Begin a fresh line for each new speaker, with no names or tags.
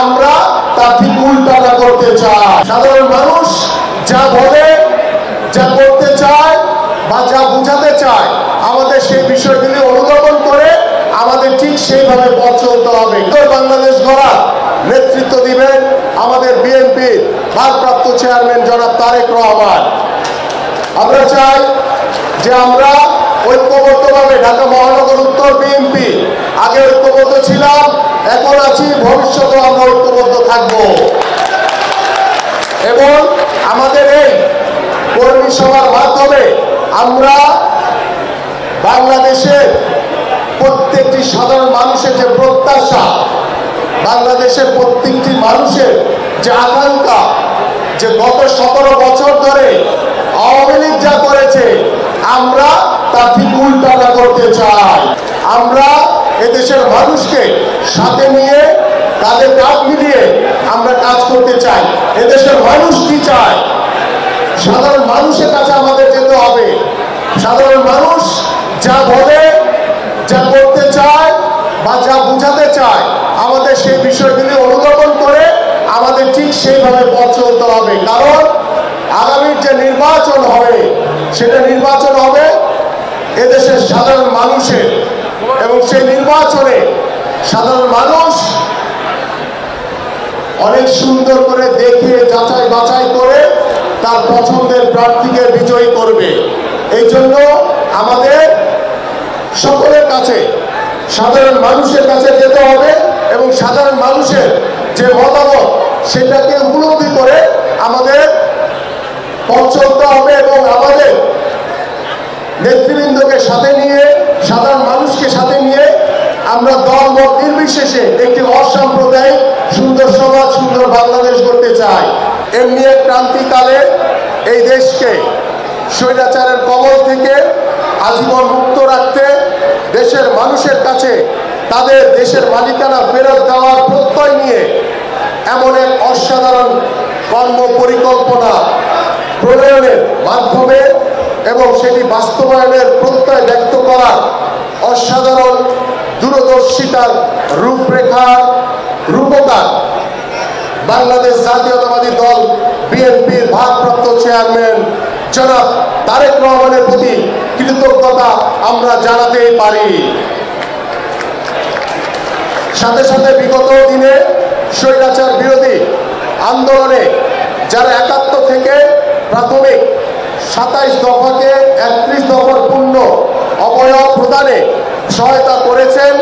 আমরা তার ঠিক উল্টাটা করতে চাই। সাধারণ মানুষ যা বলে, যা করতে চায় বা যা বুঝাতে চায়, আমাদের সেই বিষয়গুলি অনুধাবন করে আমাদের ঠিক সেইভাবে পথ চলতে হবে। বাংলাদেশ গড়ার নেতৃত্ব দিবেন আমাদের বিএনপির ভারপ্রাপ্ত চেয়ারম্যান জনাব তারেক রহমান। আমরা চাই যে আমরা ঐক্যবদ্ধভাবে ঢাকা মহানগর উত্তর বিএনপি আগে ঐক্যবদ্ধ ছিলাম, এখন আছি, ভবিষ্যতেও আমরা ঐক্যবদ্ধ থাকব এবং আমাদের এই কর্মী সভার মাধ্যমে আমরা বাংলাদেশের প্রত্যেকটি সাধারণ মানুষের যে প্রত্যাশা, বাংলাদেশের প্রত্যেকটি মানুষের যে আকাঙ্ক্ষা, যে গত 17 বছর ধরে আওয়ামী লীগ যা করেছে আমরা তা ঠিক উল্টাটা করতে চাই। আমরা এদেশের মানুষকে সাথে নিয়ে তাদের কাঁধ মিলিয়ে আমরা কাজ করতে চাই। এদেশের মানুষ কি চায়, সাধারণ মানুষের কাছে আমাদের যেতে হবে। সাধারণ মানুষ যা বলে, যা করতে চায় বা যা বুঝাতে চায়, আমাদের সেই বিষয়গুলি অনুধাবন করে আমাদের ঠিক সেইভাবে পথ চলতে হবে। কারণ আগামীর যে নির্বাচন হবে, সেটা নির্বাচন হবে এদেশের সাধারণ মানুষের, এবং সেই নির্বাচনে সাধারণ মানুষ অনেক সুন্দর করে দেখে যাচাই বাছাই করে তার পছন্দের প্রার্থীকে বিজয়ী করবে। এই জন্য আমাদের সকলের কাছে, সাধারণ মানুষের কাছে যেতে হবে এবং সাধারণ মানুষের যে মতামত সেটাকে উপলব্ধি করে আমাদের পথ চলতে হবে এবং আমাদের নেতৃবৃন্দকে সাথে নিয়ে, সাধারণ মানুষকে সাথে নিয়ে আমরা দল মত নির্বিশেষে একটি অসাম্প্রদায়িক সুন্দর সমাজ, সুন্দর বাংলাদেশ গড়তে চাই। এমনি এক ক্রান্তিকালে এই দেশকে স্বৈরাচারের কবল থেকে আজীবন মুক্ত রাখতে দেশের মানুষের কাছে তাদের দেশের মালিকানা ফেরত দেওয়ার প্রত্যয় নিয়ে এমন এক অসাধারণ কর্ম পরিকল্পনা প্রণয়নের মাধ্যমে এবং সেটি বাস্তবায়নের প্রত্যয় ব্যক্ত করার অসাধারণ দূরদর্শিতার রূপরেখার রূপকার বাংলাদেশ জাতীয়তাবাদী দল বিএনপির ভারপ্রাপ্ত চেয়ারম্যান জনাব তারেক রহমানের প্রতি কৃতজ্ঞতা আমরা জানাতেই পারি। সাথে সাথে বিগত দিনে স্বৈরাচার বিরোধী আন্দোলনে যারা 71 থেকে প্রাথমিক 27 দফাকে 31 দফার পূর্ণ অবয়ব প্রদানে সহায়তা করেছেন,